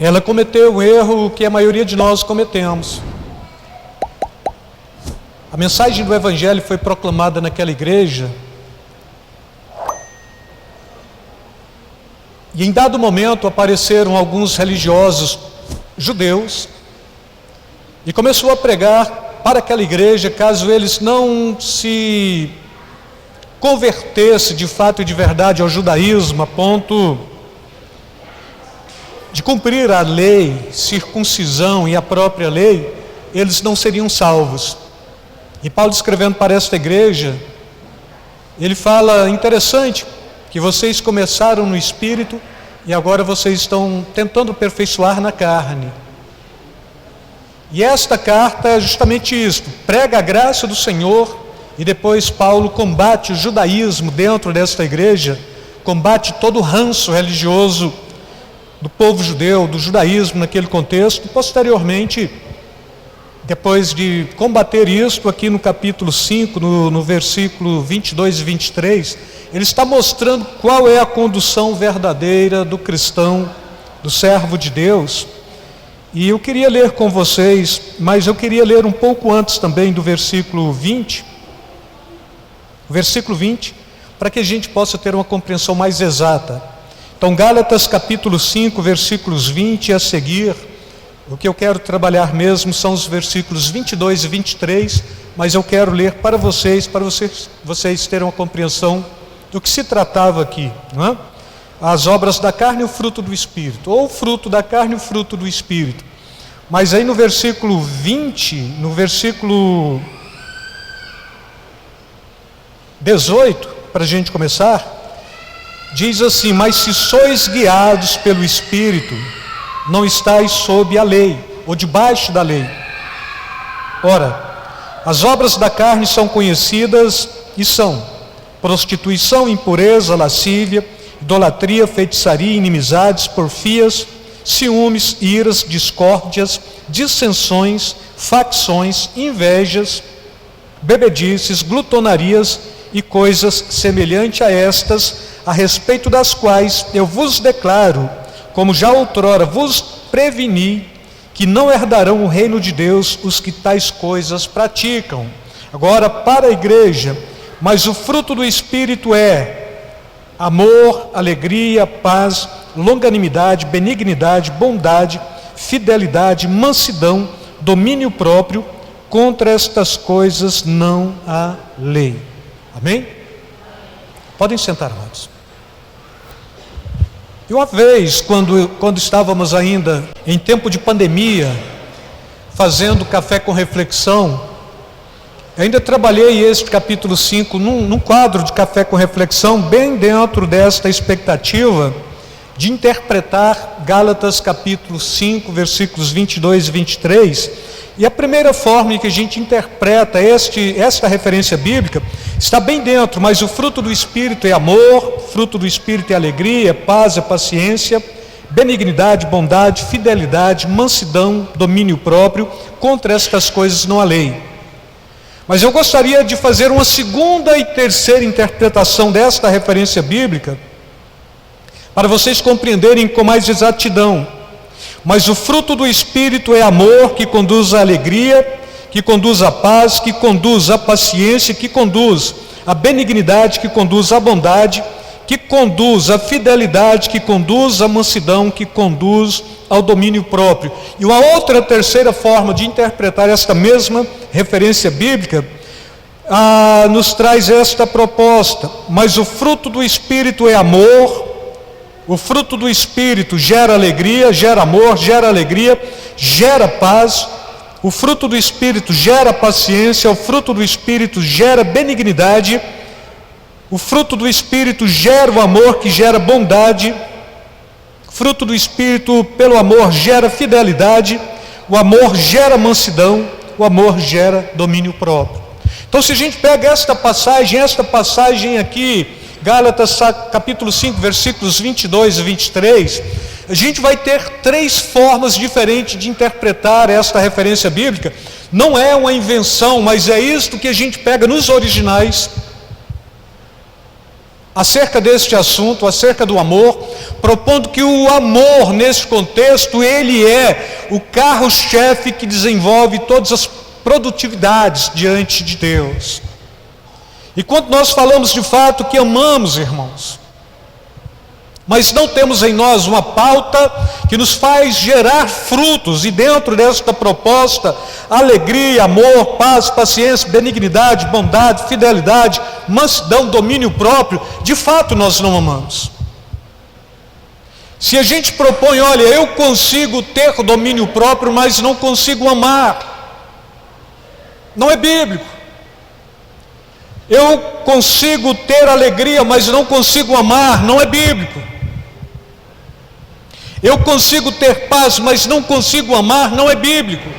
ela cometeu o erro que a maioria de nós cometemos. A mensagem do Evangelho foi proclamada naquela igreja, e em dado momento apareceram alguns religiosos judeus e começou a pregar para aquela igreja, caso eles não se convertessem de fato e de verdade ao judaísmo, a ponto de cumprir a lei, circuncisão e a própria lei, eles não seriam salvos. E Paulo, escrevendo para esta igreja, ele fala: interessante que vocês começaram no Espírito e agora vocês estão tentando aperfeiçoar na carne. E esta carta é justamente isto: prega a graça do Senhor. E depois Paulo combate o judaísmo dentro desta igreja, combate todo o ranço religioso do povo judeu, do judaísmo naquele contexto. E posteriormente, depois de combater isto, aqui no capítulo 5, no versículo 22 e 23, ele está mostrando qual é a condução verdadeira do cristão, do servo de Deus. E eu queria ler com vocês, mas eu queria ler um pouco antes também do versículo 20, para que a gente possa ter uma compreensão mais exata. Então, Gálatas capítulo 5, versículos 20 a seguir. O que eu quero trabalhar mesmo são os versículos 22 e 23, mas eu quero ler para vocês terem uma compreensão do que se tratava aqui, não é? As obras da carne e o fruto do Espírito, ou o fruto da carne e o fruto do Espírito. Mas aí no versículo 20, no versículo 18, para a gente começar, diz assim: mas se sois guiados pelo Espírito, não estáis sob a lei, ou debaixo da lei. Ora, as obras da carne são conhecidas e são prostituição, impureza, lascívia, idolatria, feitiçaria, inimizades, porfias, ciúmes, iras, discórdias, dissensões, facções, invejas, bebedices, glutonarias e coisas semelhantes a estas, a respeito das quais eu vos declaro, como já outrora vos preveni, que não herdarão o reino de Deus os que tais coisas praticam. Agora, para a igreja: mas o fruto do Espírito é amor, alegria, paz, longanimidade, benignidade, bondade, fidelidade, mansidão, domínio próprio. Contra estas coisas não há lei. Amém? Podem sentar, amados. E uma vez, quando estávamos ainda em tempo de pandemia, fazendo café com reflexão, ainda trabalhei este capítulo 5 num quadro de café com reflexão, bem dentro desta expectativa de interpretar Gálatas capítulo 5, versículos 22 e 23. E a primeira forma em que a gente interpreta esta referência bíblica está bem dentro: mas o fruto do Espírito é amor, fruto do Espírito é alegria, é paz, é paciência, benignidade, bondade, fidelidade, mansidão, domínio próprio. Contra estas coisas não há lei. Mas eu gostaria de fazer uma segunda e terceira interpretação desta referência bíblica, para vocês compreenderem com mais exatidão. Mas o fruto do Espírito é amor, que conduz à alegria, que conduz à paz, que conduz à paciência, que conduz à benignidade, que conduz à bondade, que conduz à fidelidade, que conduz à mansidão, que conduz ao domínio próprio. E uma outra terceira forma de interpretar esta mesma referência bíblica nos traz esta proposta: mas o fruto do Espírito é amor. O fruto do Espírito gera alegria, gera amor, gera alegria, gera paz. O fruto do Espírito gera paciência, o fruto do Espírito gera benignidade, o fruto do Espírito gera o amor, que gera bondade. O fruto do Espírito, pelo amor, gera fidelidade, o amor gera mansidão, o amor gera domínio próprio. Então, se a gente pega esta passagem aqui, Gálatas capítulo 5, versículos 22 e 23, a gente vai ter três formas diferentes de interpretar esta referência bíblica. Não é uma invenção, mas é isto que a gente pega nos originais. acerca deste assunto, acerca do amor, propondo que o amor, nesse contexto, ele é o carro-chefe que desenvolve todas as produtividades diante de Deus. E quando nós falamos de fato que amamos, irmãos, mas não temos em nós uma pauta que nos faz gerar frutos, e dentro desta proposta, alegria, amor, paz, paciência, benignidade, bondade, fidelidade, mansidão, domínio próprio, de fato nós não amamos. Se a gente propõe, olha, eu consigo ter domínio próprio, mas não consigo amar, não é bíblico. Eu consigo ter alegria, mas não consigo amar, não é bíblico. Eu consigo ter paz, mas não consigo amar, não é bíblico.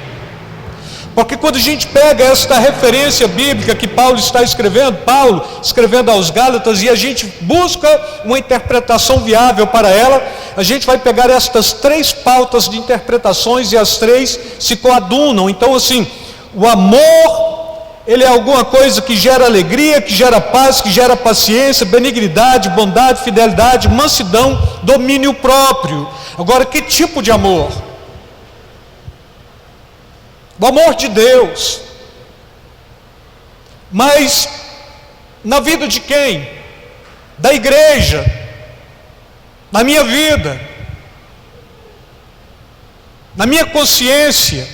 Porque quando a gente pega esta referência bíblica que Paulo está escrevendo, Paulo escrevendo aos Gálatas, e a gente busca uma interpretação viável para ela, a gente vai pegar estas três pautas de interpretações e as três se coadunam. Então assim, o amor, ele é alguma coisa que gera alegria, que gera paz, que gera paciência, benignidade, bondade, fidelidade, mansidão, domínio próprio. Agora, que tipo de amor? O amor de Deus. Mas na vida de quem? Da igreja. Na minha vida. Na minha consciência.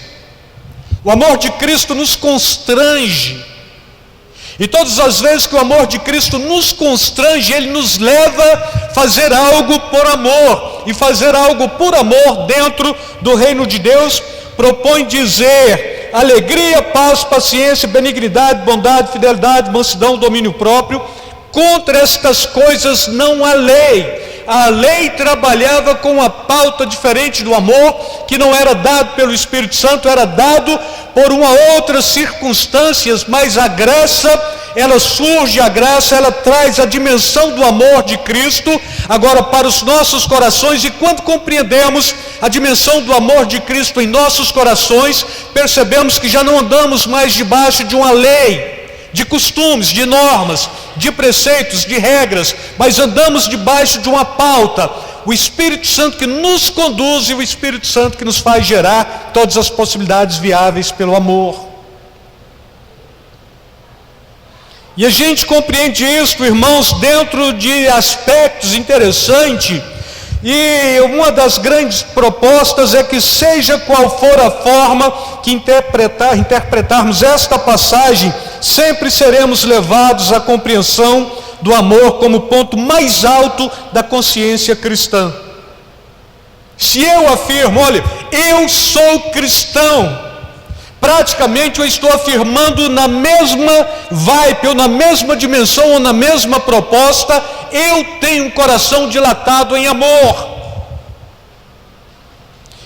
O amor de Cristo nos constrange. E todas as vezes que o amor de Cristo nos constrange, Ele nos leva a fazer algo por amor. E fazer algo por amor dentro do reino de Deus propõe dizer alegria, paz, paciência, benignidade, bondade, fidelidade, mansidão, domínio próprio. Contra estas coisas não há lei. A lei trabalhava com uma pauta diferente do amor, que não era dado pelo Espírito Santo, era dado por uma outras circunstâncias, mas a graça, ela surge, a graça, ela traz a dimensão do amor de Cristo, agora para os nossos corações, e quando compreendemos a dimensão do amor de Cristo em nossos corações, percebemos que já não andamos mais debaixo de uma lei, de costumes, de normas, de preceitos, de regras, mas andamos debaixo de uma pauta, o Espírito Santo que nos conduz e o Espírito Santo que nos faz gerar todas as possibilidades viáveis pelo amor. E a gente compreende isso, irmãos, dentro de aspectos interessantes, e uma das grandes propostas é que seja qual for a forma que interpretarmos esta passagem, sempre seremos levados à compreensão do amor como ponto mais alto da consciência cristã. Se eu afirmo, olha, eu sou cristão, praticamente eu estou afirmando na mesma vibe, ou na mesma dimensão, ou na mesma proposta, eu tenho um coração dilatado em amor.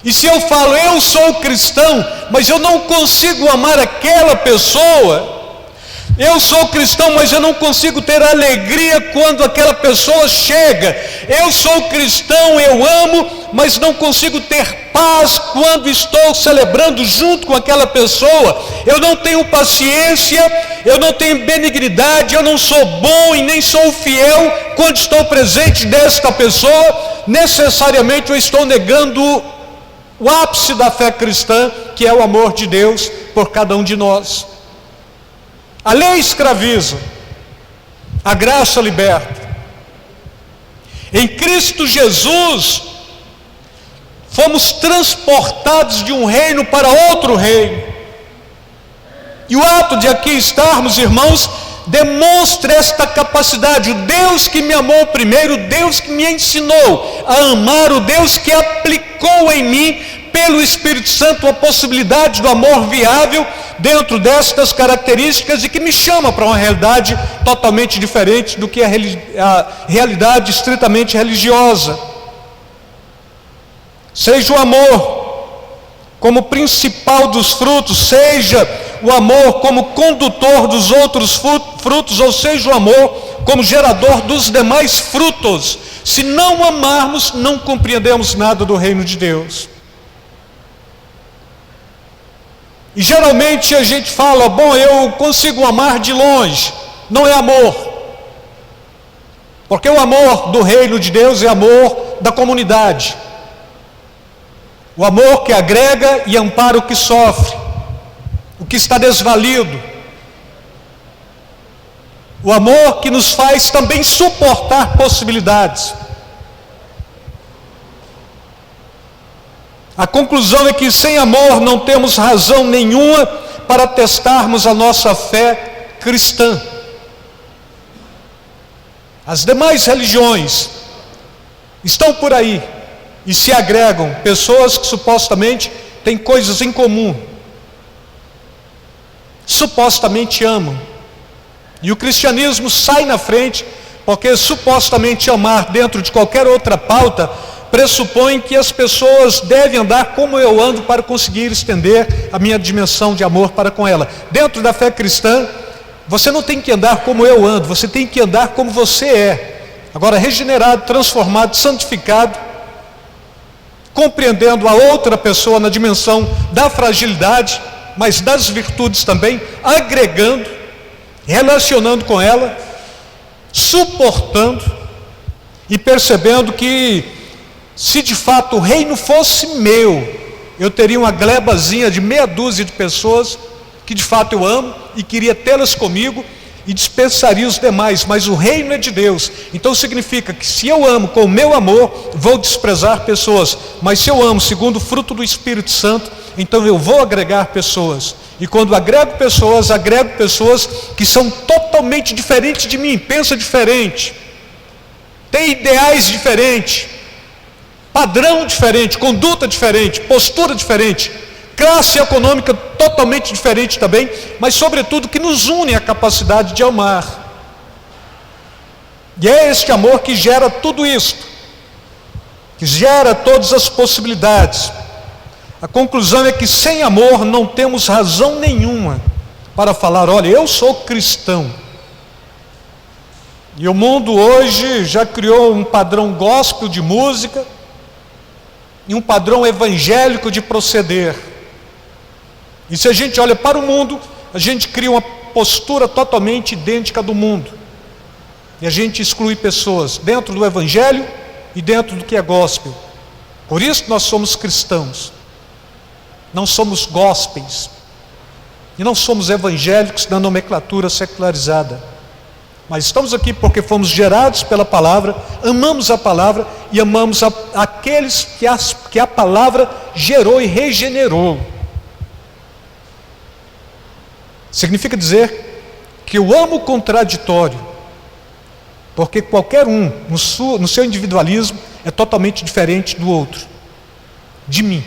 E se eu falo, eu sou cristão, mas eu não consigo amar aquela pessoa, eu sou cristão, mas eu não consigo ter alegria quando aquela pessoa chega, eu sou cristão, eu amo, mas não consigo ter paz quando estou celebrando junto com aquela pessoa, eu não tenho paciência, eu não tenho benignidade, eu não sou bom e nem sou fiel quando estou presente desta pessoa, necessariamente eu estou negando o ápice da fé cristã, que é o amor de Deus por cada um de nós. A lei escraviza, a graça liberta. Em Cristo Jesus, fomos transportados de um reino para outro reino. E o ato de aqui estarmos, irmãos, demonstra esta capacidade. O Deus que me amou primeiro, o Deus que me ensinou a amar, o Deus que aplicou em mim, pelo Espírito Santo, a possibilidade do amor viável dentro destas características, e que me chama para uma realidade totalmente diferente do que a realidade estritamente religiosa. Seja o amor como principal dos frutos, seja o amor como condutor dos outros frutos, ou seja o amor como gerador dos demais frutos. Se não amarmos, não compreendemos nada do reino de Deus. E geralmente a gente fala, bom, eu consigo amar de longe. Não é amor. Porque o amor do reino de Deus é amor da comunidade. O amor que agrega e ampara o que sofre, o que está desvalido. O amor que nos faz também suportar possibilidades. A conclusão é que sem amor não temos razão nenhuma para testarmos a nossa fé cristã. As demais religiões estão por aí e se agregam pessoas que supostamente têm coisas em comum, supostamente amam. E o cristianismo sai na frente, porque supostamente amar dentro de qualquer outra pauta pressupõe que as pessoas devem andar como eu ando para conseguir estender a minha dimensão de amor para com ela. Dentro da fé cristã, você não tem que andar como eu ando, você tem que andar como você é. Agora, regenerado, transformado, santificado, compreendendo a outra pessoa na dimensão da fragilidade, mas das virtudes também, agregando, relacionando com ela, suportando e percebendo que se de fato o reino fosse meu, eu teria uma glebazinha de meia dúzia de pessoas que de fato eu amo e queria tê-las comigo e dispensaria os demais, mas o reino é de Deus. Então significa que se eu amo com o meu amor, vou desprezar pessoas, mas se eu amo segundo o fruto do Espírito Santo, então eu vou agregar pessoas. E quando agrego pessoas que são totalmente diferentes de mim, pensa diferente, tem ideais diferentes, padrão diferente, conduta diferente, postura diferente, classe econômica totalmente diferente também, mas sobretudo que nos une a capacidade de amar. E é este amor que gera tudo isso, que gera todas as possibilidades. A conclusão é que sem amor não temos razão nenhuma para falar, olha, eu sou cristão. E o mundo hoje já criou um padrão gospel de música e um padrão evangélico de proceder. E se a gente olha para o mundo, a gente cria uma postura totalmente idêntica do mundo. E a gente exclui pessoas dentro do evangelho e dentro do que é gospel. Por isso nós somos cristãos. Não somos gospels. E não somos evangélicos da nomenclatura secularizada. Mas estamos aqui porque fomos gerados pela palavra, amamos a palavra e amamos aqueles que a palavra gerou e regenerou. Significa dizer que eu amo o contraditório, porque qualquer um, no seu individualismo, é totalmente diferente do outro, de mim.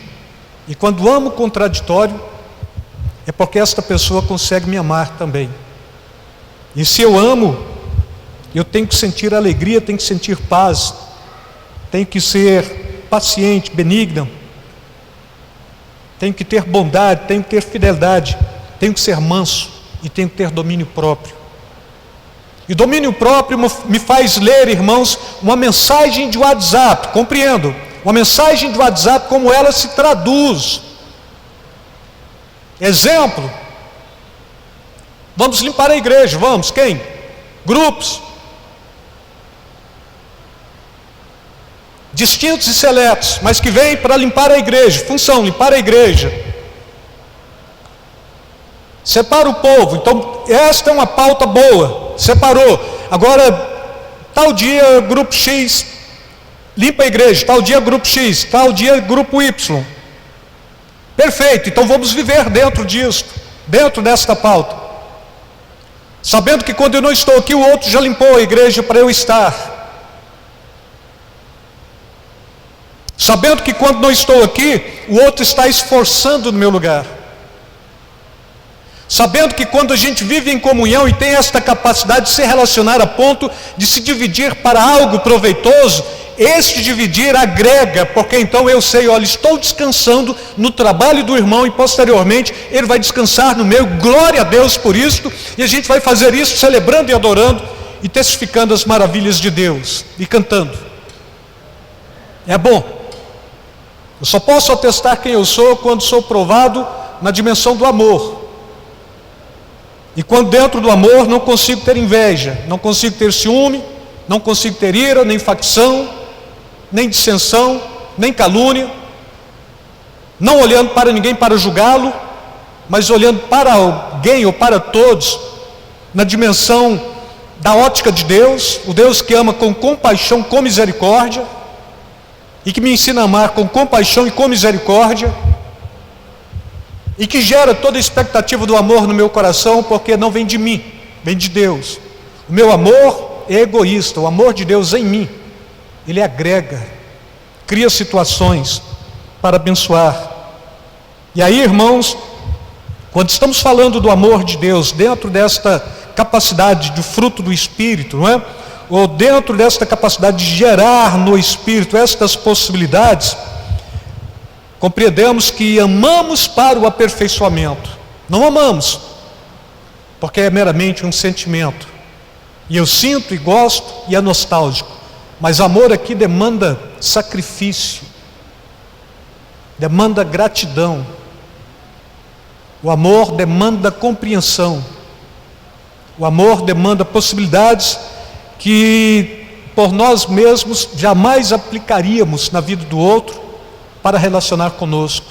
E quando amo o contraditório, é porque esta pessoa consegue me amar também. E se eu amo, eu tenho que sentir alegria, tenho que sentir paz, tenho que ser paciente, benigno, tenho que ter bondade, tenho que ter fidelidade, tenho que ser manso e tenho que ter domínio próprio. E domínio próprio me faz ler, irmãos, uma mensagem de WhatsApp, compreendo, uma mensagem de WhatsApp como ela se traduz. Exemplo, vamos limpar a igreja, vamos, quem? Grupos, distintos e seletos, mas que vêm para limpar a igreja, função, limpar a igreja. Separa o povo, então esta é uma pauta boa, separou. Agora, tal dia grupo X limpa a igreja, tal dia grupo X, tal dia grupo Y. Perfeito, então vamos viver dentro disso, dentro desta pauta. Sabendo que quando eu não estou aqui, o outro já limpou a igreja para eu estar. Sabendo que quando não estou aqui, o outro está esforçando no meu lugar. Sabendo que quando a gente vive em comunhão e tem esta capacidade de se relacionar a ponto de se dividir para algo proveitoso, este dividir agrega, porque então eu sei, olha, estou descansando no trabalho do irmão e posteriormente ele vai descansar no meu, glória a Deus por isso, e a gente vai fazer isso celebrando e adorando e testificando as maravilhas de Deus e cantando. É bom. Eu só posso atestar quem eu sou quando sou provado na dimensão do amor. E quando dentro do amor não consigo ter inveja, não consigo ter ciúme, não consigo ter ira, nem facção, nem dissensão, nem calúnia, não olhando para ninguém para julgá-lo, mas olhando para alguém ou para todos, na dimensão da ótica de Deus, o Deus que ama com compaixão, com misericórdia, e que me ensina a amar com compaixão e com misericórdia, e que gera toda a expectativa do amor no meu coração, porque não vem de mim, vem de Deus. O meu amor é egoísta, o amor de Deus em mim, ele agrega, cria situações para abençoar. E aí, irmãos, quando estamos falando do amor de Deus, dentro desta capacidade de fruto do Espírito, não é? Ou dentro desta capacidade de gerar no Espírito estas possibilidades, compreendemos que amamos para o aperfeiçoamento. Não amamos porque é meramente um sentimento, e eu sinto e gosto e é nostálgico, mas amor aqui demanda sacrifício, demanda gratidão. O amor demanda compreensão. O amor demanda possibilidades que por nós mesmos jamais aplicaríamos na vida do outro para relacionar conosco.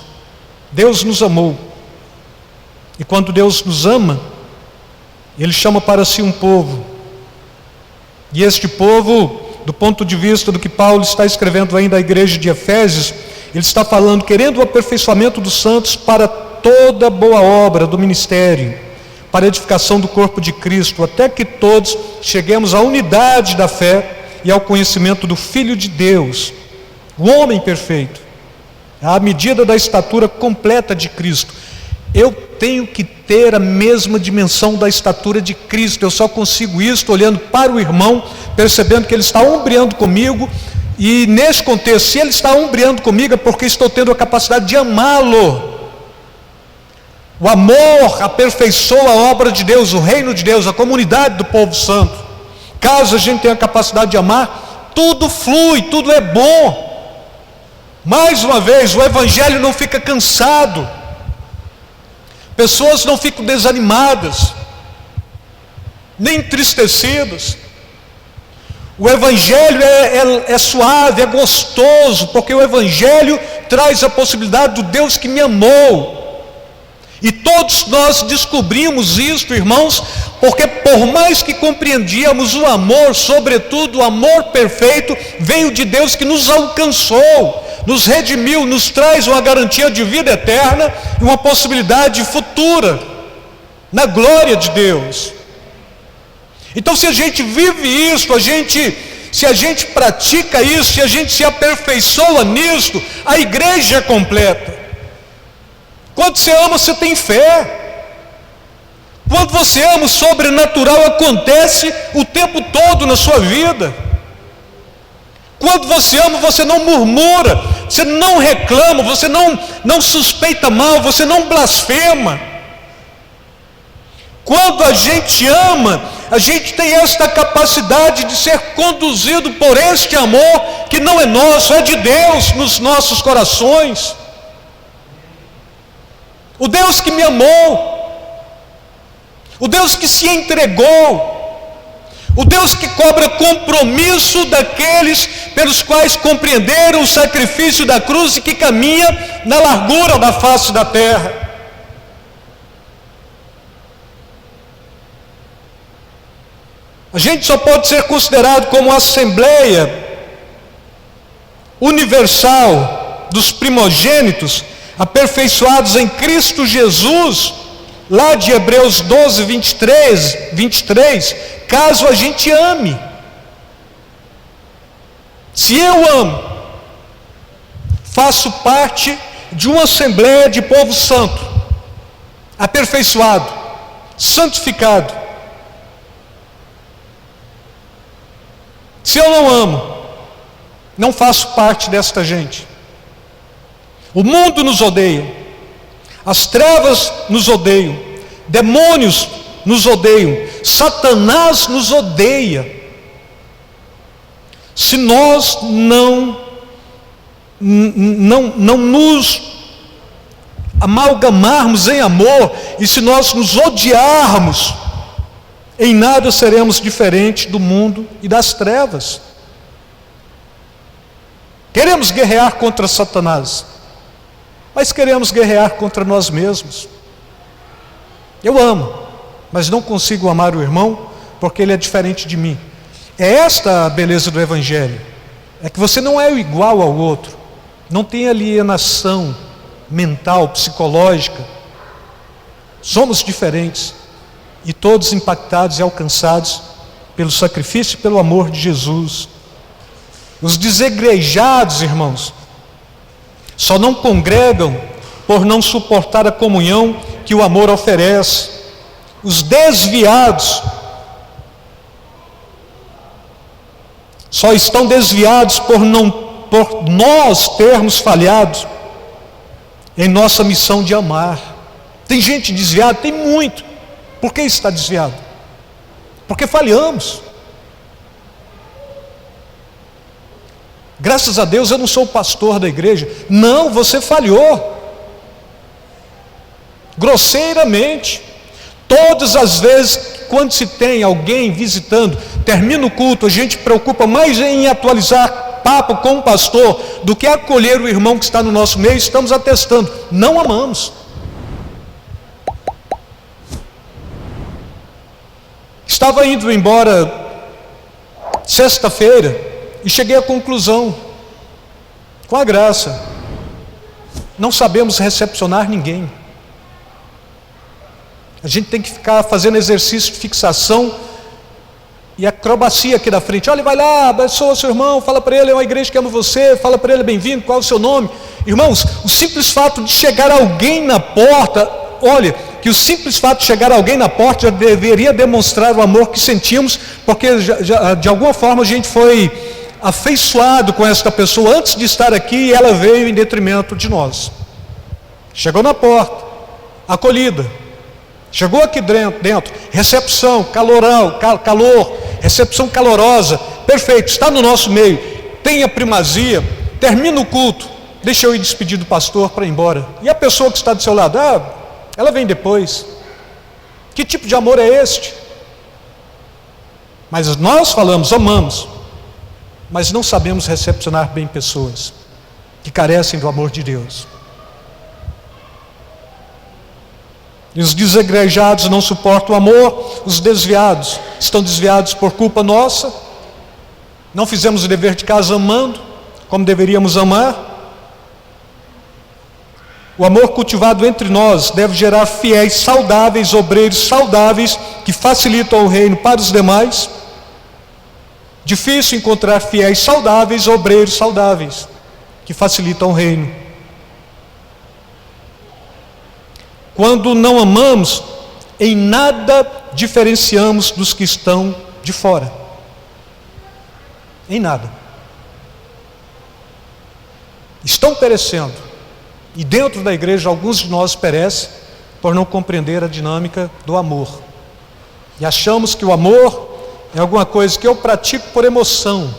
Deus nos amou. E quando Deus nos ama, Ele chama para si um povo. E este povo, do ponto de vista do que Paulo está escrevendo ainda à igreja de Efésios, ele está falando, querendo o aperfeiçoamento dos santos para toda boa obra do ministério, para a edificação do corpo de Cristo, até que todos cheguemos à unidade da fé e ao conhecimento do Filho de Deus, o homem perfeito, à medida da estatura completa de Cristo. Eu tenho que ter a mesma dimensão da estatura de Cristo. Eu só consigo isso olhando para o irmão, percebendo que ele está ombreando comigo, e nesse contexto, se ele está ombreando comigo, é porque estou tendo a capacidade de amá-lo. O amor aperfeiçoa a obra de Deus, o reino de Deus, a comunidade do povo santo. Caso a gente tenha a capacidade de amar, tudo flui, tudo é bom. Mais uma vez, o evangelho não fica cansado, pessoas não ficam desanimadas, nem entristecidas. O evangelho é suave, é gostoso, porque o evangelho traz a possibilidade do Deus que me amou. E todos nós descobrimos isso, irmãos, porque por mais que compreendíamos o amor, sobretudo o amor perfeito, veio de Deus que nos alcançou, nos redimiu, nos traz uma garantia de vida eterna e uma possibilidade futura na glória de Deus. Então, se a gente vive isso, se a gente pratica isso, se a gente se aperfeiçoa nisso, a igreja é completa. Quando você ama, você tem fé. Quando você ama, o sobrenatural acontece o tempo todo na sua vida. Quando você ama, você não murmura, você não reclama, você não suspeita mal, você não blasfema. Quando a gente ama, a gente tem esta capacidade de ser conduzido por este amor que não é nosso, é de Deus nos nossos corações. O Deus que me amou, o Deus que se entregou, o Deus que cobra compromisso daqueles pelos quais compreenderam o sacrifício da cruz e que caminha na largura da face da terra. A gente só pode ser considerado como assembleia universal dos primogênitos, aperfeiçoados em Cristo Jesus, lá de Hebreus 12, 23, caso a gente ame. Se eu amo, faço parte de uma assembleia de povo santo, aperfeiçoado, santificado. Se eu não amo, não faço parte desta gente. O mundo nos odeia, as trevas nos odeiam, demônios nos odeiam, Satanás nos odeia. Se nós não nos amalgamarmos em amor, e se nós nos odiarmos, Em nada seremos diferentes do mundo e das trevas. Queremos guerrear contra Satanás, mas queremos guerrear contra nós mesmos. Eu amo, mas não consigo amar o irmão porque ele é diferente de mim. É esta a beleza do Evangelho. É que você não é igual ao outro. Não tem alienação mental, psicológica. Somos diferentes. E todos impactados e alcançados pelo sacrifício e pelo amor de Jesus. Os desigrejados, irmãos, só não congregam por não suportar a comunhão que o amor oferece. Os desviados só estão desviados por nós termos falhado em nossa missão de amar. Tem gente desviada, tem muito. Por que está desviado? Porque falhamos. Graças a Deus eu não sou o pastor da igreja. Não, você falhou. Grosseiramente. Todas as vezes, quando se tem alguém visitando, termina o culto, a gente preocupa mais em atualizar papo com o pastor do que acolher o irmão que está no nosso meio. Estamos atestando, não amamos. Estava indo embora sexta-feira e cheguei à conclusão, com a graça, não sabemos recepcionar ninguém. A gente tem que ficar fazendo exercício de fixação e acrobacia aqui da frente. Olha, vai lá, abençoa seu irmão, fala para ele, é uma igreja que ama você, fala para ele, bem-vindo, qual é o seu nome? Irmãos, o simples fato de chegar alguém na porta, olha, que o simples fato de chegar alguém na porta já deveria demonstrar o amor que sentimos, porque já, de alguma forma a gente foi afeiçoado com esta pessoa antes de estar aqui e ela veio em detrimento de nós. Chegou na porta, acolhida. Chegou aqui dentro, recepção, calor, recepção calorosa, perfeito, está no nosso meio, tem a primazia, termina o culto, deixa eu ir despedir do pastor para ir embora. E a pessoa que está do seu lado, ela vem depois. Que tipo de amor é este? Mas nós falamos, amamos, mas não sabemos recepcionar bem pessoas que carecem do amor de Deus. E os desigrejados não suportam o amor, os desviados estão desviados por culpa nossa, não fizemos o dever de casa amando, como deveríamos amar. O amor cultivado entre nós deve gerar fiéis saudáveis, obreiros saudáveis, que facilitam o reino para os demais. Difícil encontrar fiéis saudáveis, obreiros saudáveis, que facilitam o reino. Quando não amamos, em nada diferenciamos dos que estão de fora. Em nada. Estão perecendo. E dentro da igreja, alguns de nós perecem por não compreender a dinâmica do amor. E achamos que o amor é alguma coisa que eu pratico por emoção.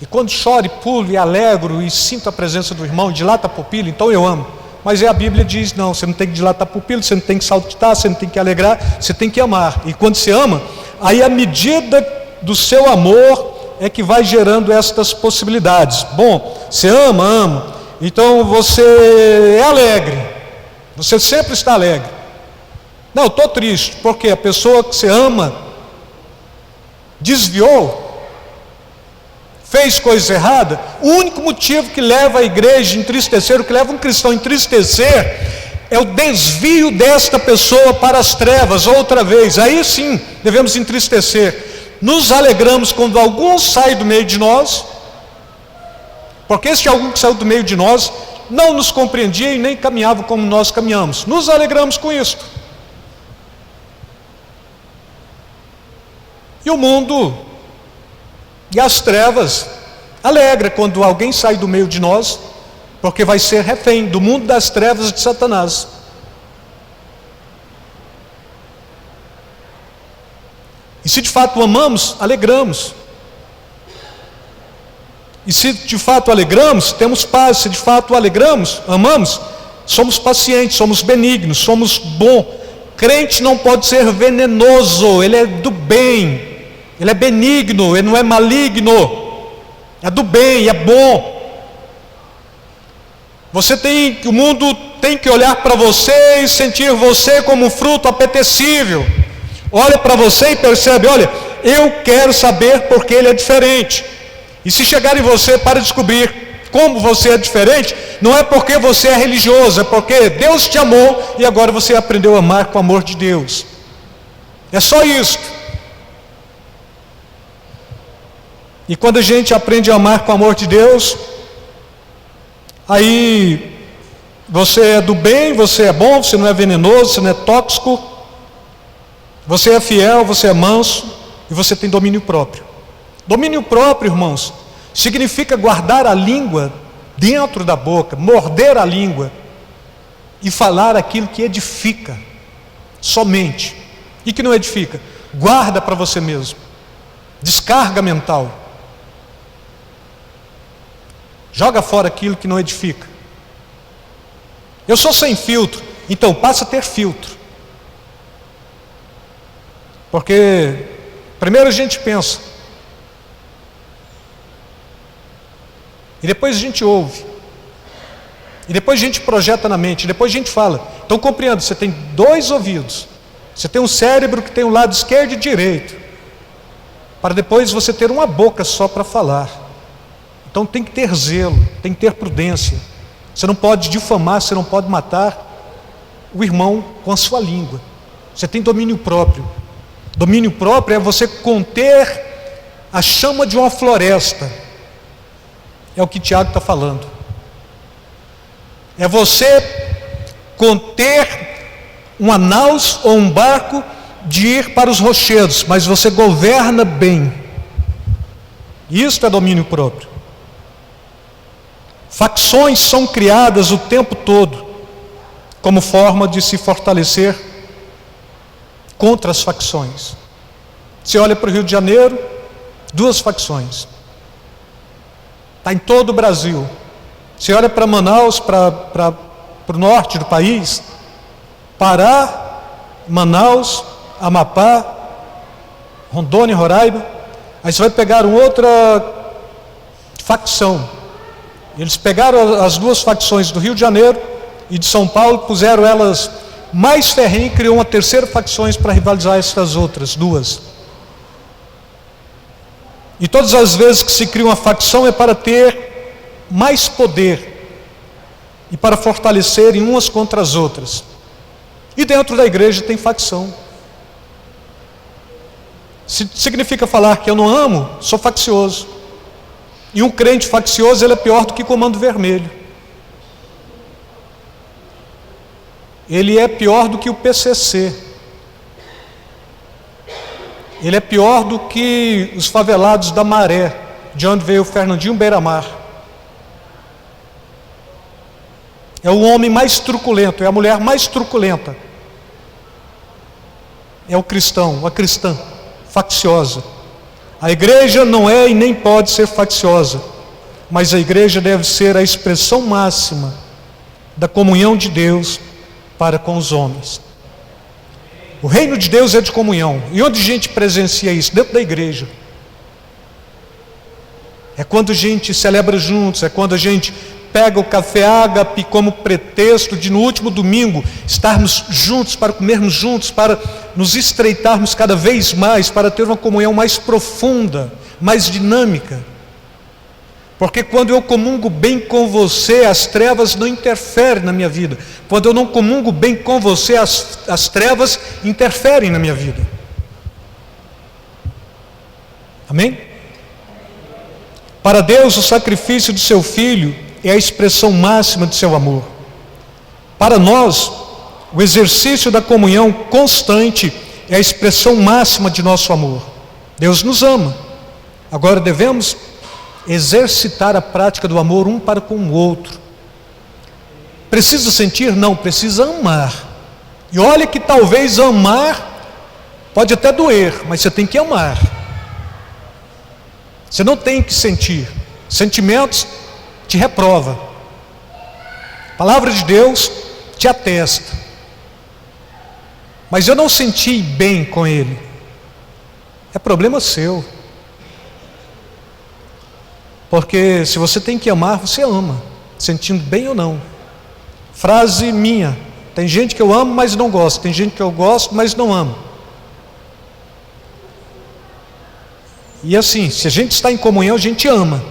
E quando choro e pulo e alegro e sinto a presença do irmão, dilata a pupila, então eu amo. Mas a Bíblia diz, não, você não tem que dilatar a pupila, você não tem que saltitar, você não tem que alegrar, você tem que amar. E quando você ama, aí a medida do seu amor é que vai gerando estas possibilidades. Bom, você ama, então você é alegre, você sempre está alegre. Não, eu estou triste, porque a pessoa que você ama desviou, fez coisa errada. O único motivo que leva a igreja a entristecer, o que leva um cristão a entristecer, é o desvio desta pessoa para as trevas, outra vez. Aí sim, devemos entristecer. Nos alegramos quando algum sai do meio de nós, porque este algum que saiu do meio de nós, não nos compreendia e nem caminhava como nós caminhamos. Nos alegramos com isso. E o mundo e as trevas alegra quando alguém sai do meio de nós, porque vai ser refém do mundo das trevas de Satanás. E se de fato amamos, alegramos. E se de fato alegramos, temos paz. Se de fato alegramos, amamos, somos pacientes, somos benignos, somos bons. Crente não pode ser venenoso, ele é do bem, ele é benigno, ele não é maligno, é do bem, é bom. O mundo tem que olhar para você e sentir você como um fruto apetecível. Olha para você e percebe, olha, eu quero saber porque ele é diferente. E se chegar em você para descobrir como você é diferente, não é porque você é religioso, é porque Deus te amou e agora você aprendeu a amar com o amor de Deus. É só isso. E quando a gente aprende a amar com o amor de Deus, aí você é do bem, você é bom, você não é venenoso, você não é tóxico, você é fiel, você é manso e você tem domínio próprio. Domínio próprio, irmãos, significa guardar a língua dentro da boca, morder a língua e falar aquilo que edifica somente. E que não edifica, guarda para você mesmo. Descarga mental. Joga fora aquilo que não edifica. Eu sou sem filtro, então passa a ter filtro. Porque primeiro a gente pensa, e depois a gente ouve, e depois a gente projeta na mente, e depois a gente fala. Então compreenda, você tem 2 ouvidos, você tem um cérebro que tem o lado esquerdo e direito, para depois você ter uma boca só para falar. Então tem que ter zelo, tem que ter prudência. Você não pode difamar, você não pode matar o irmão com a sua língua. Você tem domínio próprio. Domínio próprio é você conter a chama de uma floresta. É o que Tiago está falando. É você conter uma naus ou um barco de ir para os rochedos, mas você governa bem. Isso é domínio próprio. Facções são criadas o tempo todo como forma de se fortalecer contra as facções. Você olha para o Rio de Janeiro, 2 facções. Está em todo o Brasil. Você olha para Manaus, para o norte do país, Pará, Manaus, Amapá, Rondônia, Roraima. Aí você vai pegar uma outra facção. Eles pegaram as 2 facções do Rio de Janeiro e de São Paulo, puseram elas mais ferrenhas e criou uma terceira facção para rivalizar essas outras 2. E todas as vezes que se cria uma facção é para ter mais poder e para fortalecerem umas contra as outras. E dentro da igreja tem facção. Significa falar que eu não amo, sou faccioso. E um crente faccioso, ele é pior do que comando vermelho. Ele é pior do que o PCC. Ele é pior do que os favelados da Maré, de onde veio o Fernandinho Beiramar. É o homem mais truculento, é a mulher mais truculenta. É o cristão, a cristã, facciosa. A igreja não é e nem pode ser facciosa, mas a igreja deve ser a expressão máxima da comunhão de Deus para com os homens. O reino de Deus é de comunhão. E onde a gente presencia isso? Dentro da igreja. É quando a gente celebra juntos, é quando a gente pega o café ágape como pretexto de no último domingo estarmos juntos, para comermos juntos, para nos estreitarmos cada vez mais, para ter uma comunhão mais profunda, mais dinâmica. Porque quando eu comungo bem com você, as trevas não interferem na minha vida. Quando eu não comungo bem com você, as trevas interferem na minha vida. Amém? Para Deus, o sacrifício de seu Filho é a expressão máxima de seu amor. Para nós, o exercício da comunhão constante é a expressão máxima de nosso amor. Deus nos ama. Agora devemos exercitar a prática do amor um para com o outro. Precisa sentir? Não, precisa amar. E olha que talvez amar pode até doer, mas você tem que amar. Você não tem que sentir. Sentimentos te reprova. A palavra de Deus te atesta. mas eu não senti bem com ele. É problema seu. Porque se você tem que amar, você ama, sentindo bem ou não. Frase minha: tem gente que eu amo, mas não gosto. Tem gente que eu gosto, mas não amo. E assim, se a gente está em comunhão, a gente ama.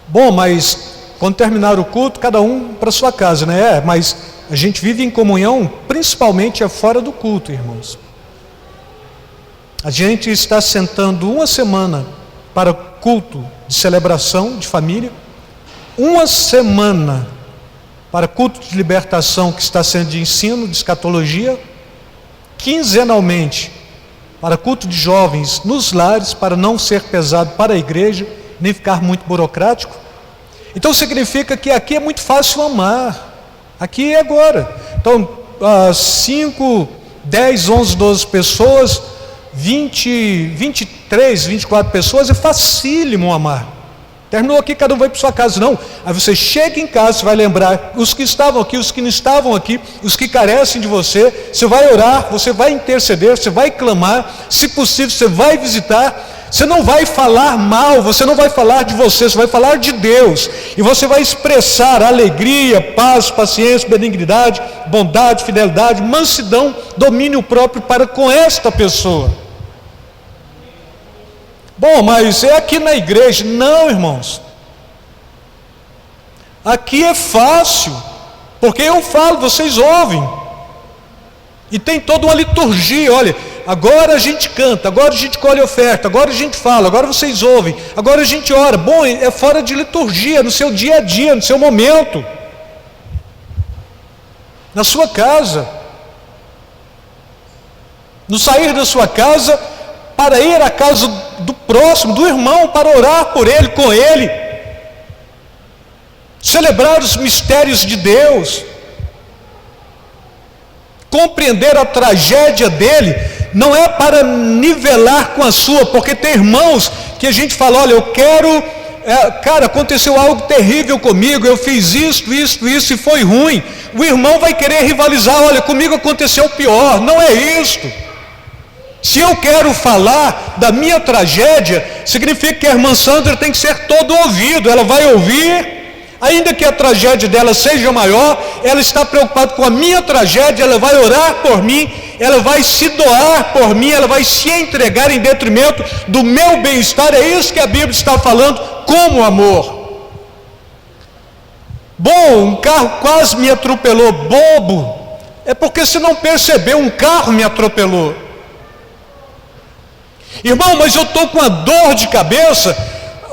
Bom, mas quando terminar o culto, cada um para sua casa, né? Mas a gente vive em comunhão, principalmente fora do culto, irmãos. A gente está sentando uma semana para culto de celebração de família, uma semana para culto de libertação, que está sendo de ensino, de escatologia, quinzenalmente para culto de jovens nos lares, para não ser pesado para a igreja, nem ficar muito burocrático. Então significa que aqui é muito fácil amar, aqui é agora. Então 5, 10, 11, 12 pessoas, 20, 23, 24 pessoas, é facílimo amar. Terminou aqui, cada um vai para sua casa. Não, aí você chega em casa, você vai lembrar os que estavam aqui, os que não estavam aqui, os que carecem de você. Você vai orar, você vai interceder, você vai clamar, se possível você vai visitar. Você não vai falar mal, você não vai falar de você vai falar de Deus. E você vai expressar alegria, paz, paciência, benignidade, bondade, fidelidade, mansidão, domínio próprio para com esta pessoa. Bom, mas é aqui na igreja. Não, irmãos. Aqui é fácil, porque eu falo, vocês ouvem. E tem toda uma liturgia. Olha, agora a gente canta, agora a gente colhe oferta, agora a gente fala, agora vocês ouvem, agora a gente ora. Bom, é fora de liturgia, no seu dia a dia, no seu momento, na sua casa, no sair da sua casa, para ir à casa do próximo, do irmão, para orar por ele, com ele, celebrar os mistérios de Deus, compreender a tragédia dele. Não é para nivelar com a sua, porque tem irmãos que a gente fala: olha, eu quero, cara, aconteceu algo terrível comigo, eu fiz isso e foi ruim. O irmão vai querer rivalizar: olha, comigo aconteceu pior. Não é isto. Se eu quero falar da minha tragédia, significa que a irmã Sandra tem que ser todo ouvido. Ela vai ouvir, ainda que a tragédia dela seja maior, ela está preocupada com a minha tragédia, ela vai orar por mim, ela vai se doar por mim, ela vai se entregar em detrimento do meu bem-estar. É isso que a Bíblia está falando como amor. Bom, um carro quase me atropelou. Bobo, é porque você não percebeu, um carro me atropelou. Irmão, mas eu estou com a dor de cabeça.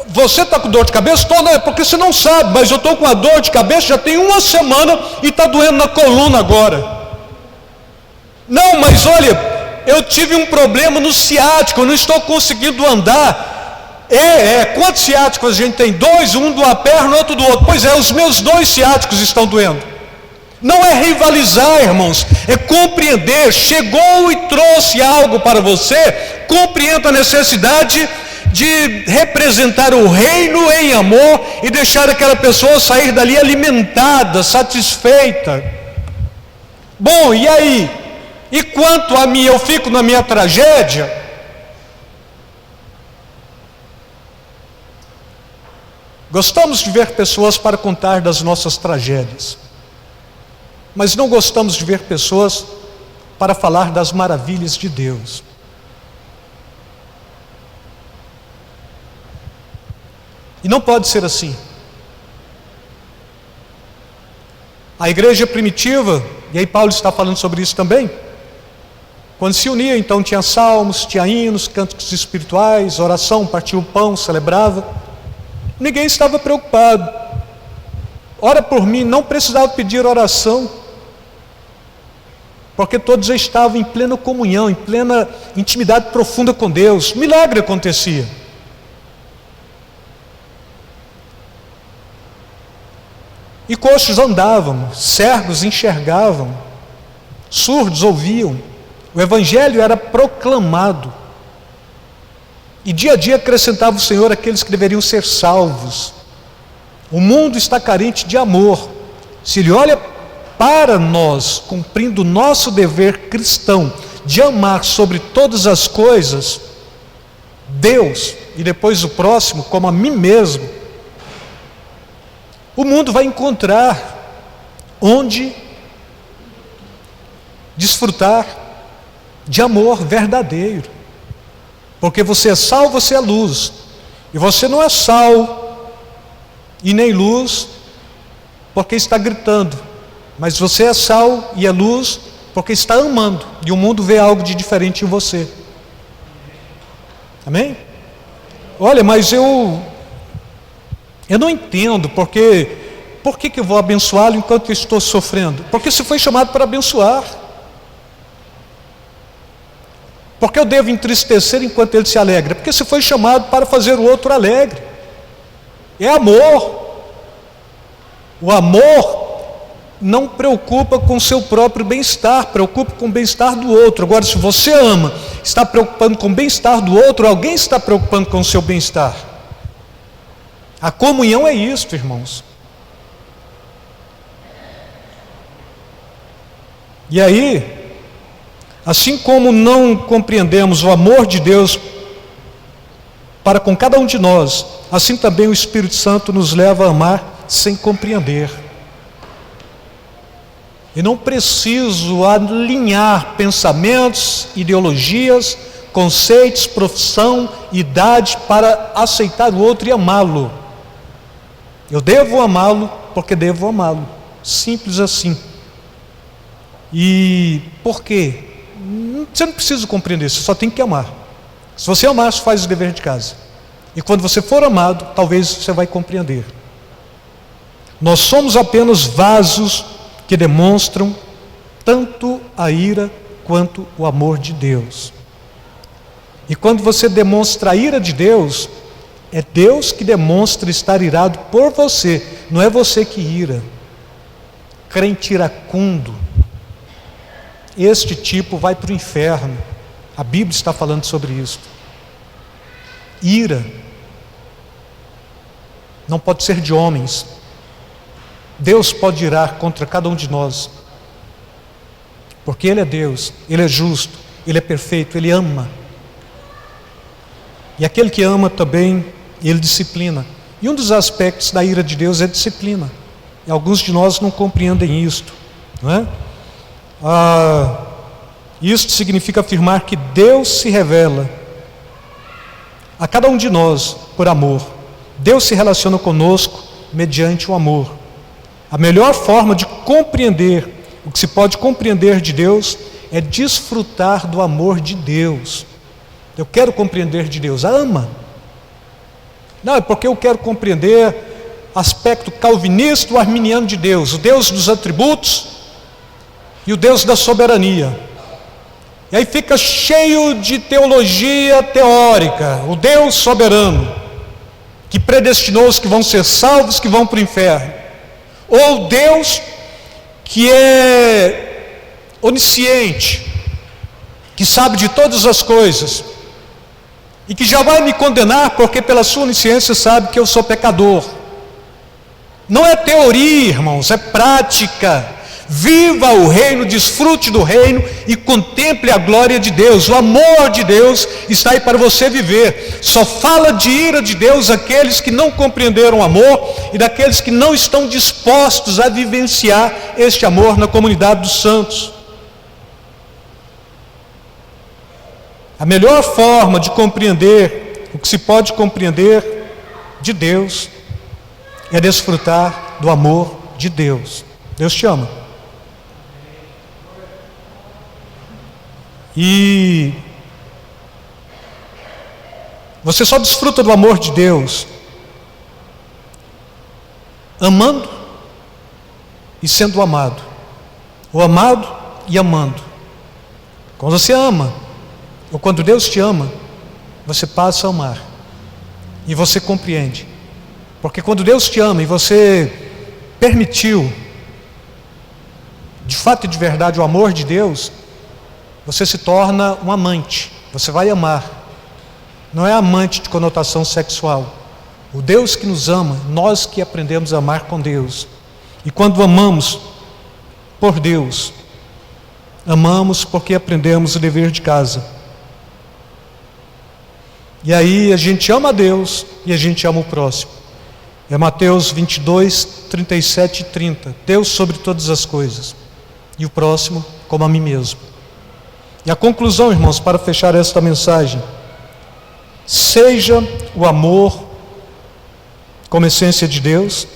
Você está com dor de cabeça? Não, é porque você não sabe, mas eu estou com a dor de cabeça já tem uma semana e está doendo na coluna agora. Não, mas olha, eu tive um problema no ciático, eu não estou conseguindo andar. Quantos ciáticos a gente tem? 2, um de uma perna, outro do outro. Pois é, os meus 2 ciáticos estão doendo. Não é rivalizar, irmãos, é compreender. Chegou e trouxe algo para você, compreenda a necessidade de representar o reino em amor e deixar aquela pessoa sair dali alimentada, satisfeita. Bom, e aí? E quanto a mim, eu fico na minha tragédia? Gostamos de ver pessoas para contar das nossas tragédias, mas não gostamos de ver pessoas para falar das maravilhas de Deus. E não pode ser assim. A igreja primitiva, e aí Paulo está falando sobre isso também, quando se unia, então tinha salmos, tinha hinos, cânticos espirituais, oração, partia o pão, celebrava. Ninguém estava preocupado. Ora por mim, não precisava pedir oração, porque todos já estavam em plena comunhão, em plena intimidade profunda com Deus. Milagre acontecia. E coxos andavam, cegos enxergavam, surdos ouviam. O evangelho era proclamado. E dia a dia acrescentava o Senhor aqueles que deveriam ser salvos. O mundo está carente de amor. Se ele olha para nós, cumprindo o nosso dever cristão de amar sobre todas as coisas Deus e depois o próximo como a mim mesmo, o mundo vai encontrar onde desfrutar de amor verdadeiro, porque você é sal, você é luz, e você não é sal e nem luz porque está gritando, mas você é sal e é luz porque está amando, e o mundo vê algo de diferente em você. Amém? Olha, mas eu não entendo, por que eu vou abençoá-lo enquanto eu estou sofrendo? Porque você foi chamado para abençoar. Porque eu devo entristecer enquanto ele se alegra? Porque você foi chamado para fazer o outro alegre. É amor. O amor não preocupa com o seu próprio bem-estar, preocupa com o bem-estar do outro. Agora, se você ama, está preocupando com o bem-estar do outro, alguém está preocupando com o seu bem-estar. A comunhão é isto, irmãos. E aí, assim como não compreendemos o amor de Deus para com cada um de nós, assim também o Espírito Santo nos leva a amar sem compreender. E não preciso alinhar pensamentos, ideologias, conceitos, profissão, idade para aceitar o outro e amá-lo. Eu devo amá-lo porque devo amá-lo. Simples assim. E por quê? Você não precisa compreender, você só tem que amar. Se você amar, você faz o dever de casa. E quando você for amado, talvez você vai compreender. Nós somos apenas vasos que demonstram tanto a ira quanto o amor de Deus. E quando você demonstra a ira de Deus, é Deus que demonstra estar irado por você, não é você que ira. Crente iracundo, este tipo vai para o inferno. A Bíblia está falando sobre isso. Ira não pode ser de homens. Deus pode irar contra cada um de nós, porque Ele é Deus, Ele é justo, Ele é perfeito, Ele ama. E aquele que ama também, Ele disciplina. E um dos aspectos da ira de Deus é disciplina. E alguns de nós não compreendem isto, não é? Isto significa afirmar que Deus se revela a cada um de nós por amor. Deus se relaciona conosco mediante o amor. A melhor forma de compreender o que se pode compreender de Deus é desfrutar do amor de Deus. Eu quero compreender de Deus. Ama. Não, é porque eu quero compreender aspecto calvinista ou arminiano de Deus, o Deus dos atributos e o Deus da soberania. E aí fica cheio de teologia teórica, o Deus soberano, que predestinou os que vão ser salvos, que vão para o inferno. Ou Deus que é onisciente, que sabe de todas as coisas, e que já vai me condenar porque pela sua onisciência sabe que eu sou pecador. Não é teoria, irmãos, é prática. Viva o reino, desfrute do reino e contemple a glória de Deus. O amor de Deus está aí para você viver. Só fala de ira de Deus aqueles que não compreenderam o amor e daqueles que não estão dispostos a vivenciar este amor na comunidade dos santos. A melhor forma de compreender o que se pode compreender de Deus é desfrutar do amor de Deus. Deus te ama. E você só desfruta do amor de Deus amando e sendo amado, ou amado e amando. Quando você ama, ou quando Deus te ama, você passa a amar e você compreende, porque quando Deus te ama e você permitiu de fato e de verdade o amor de Deus, você se torna um amante, você vai amar. Não é amante de conotação sexual. O Deus que nos ama, nós que aprendemos a amar com Deus. E quando amamos, por Deus. Amamos porque aprendemos o dever de casa. E aí a gente ama a Deus e a gente ama o próximo. É Mateus 22, 37 e 30. Deus sobre todas as coisas. E o próximo como a mim mesmo. E a conclusão, irmãos, para fechar esta mensagem. Seja o amor como essência de Deus.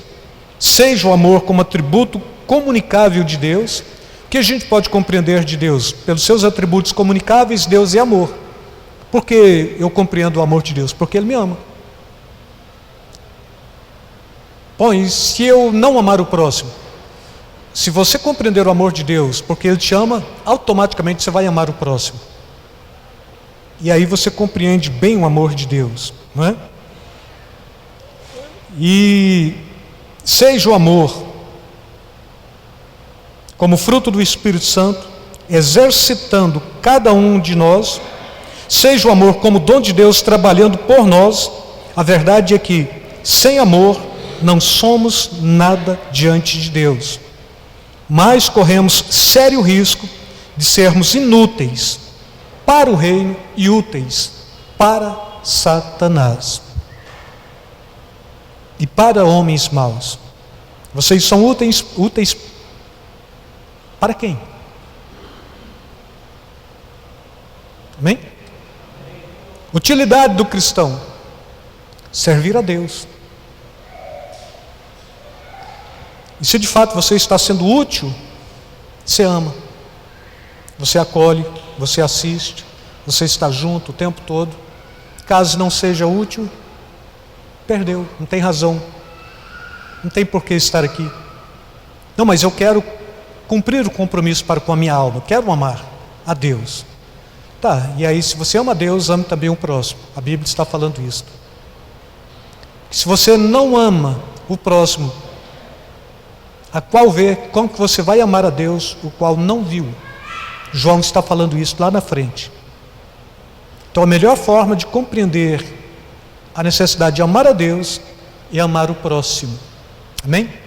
Seja o amor como atributo comunicável de Deus. O que a gente pode compreender de Deus? Pelos seus atributos comunicáveis, Deus é amor. Por que eu compreendo o amor de Deus? Porque Ele me ama. Bom, e se eu não amar o próximo? Se você compreender o amor de Deus, porque Ele te ama, automaticamente você vai amar o próximo. E aí você compreende bem o amor de Deus, não é? E seja o amor como fruto do Espírito Santo, exercitando cada um de nós, seja o amor como dom de Deus trabalhando por nós. A verdade é que sem amor não somos nada diante de Deus, mas corremos sério risco de sermos inúteis para o reino e úteis para Satanás e para homens maus. Vocês são úteis para quem? Amém? Utilidade do cristão: servir a Deus. E se de fato você está sendo útil, você ama, você acolhe, você assiste, você está junto o tempo todo. Caso não seja útil, perdeu, não tem razão, não tem por que estar aqui. Não, mas eu quero cumprir o compromisso para com a minha alma, quero amar a Deus. Tá, e aí se você ama a Deus, ame também o próximo. A Bíblia está falando isso. Se você não ama o próximo, a qual vê, como que você vai amar a Deus, o qual não viu? João está falando isso lá na frente. Então a melhor forma de compreender a necessidade de amar a Deus é amar o próximo. Amém?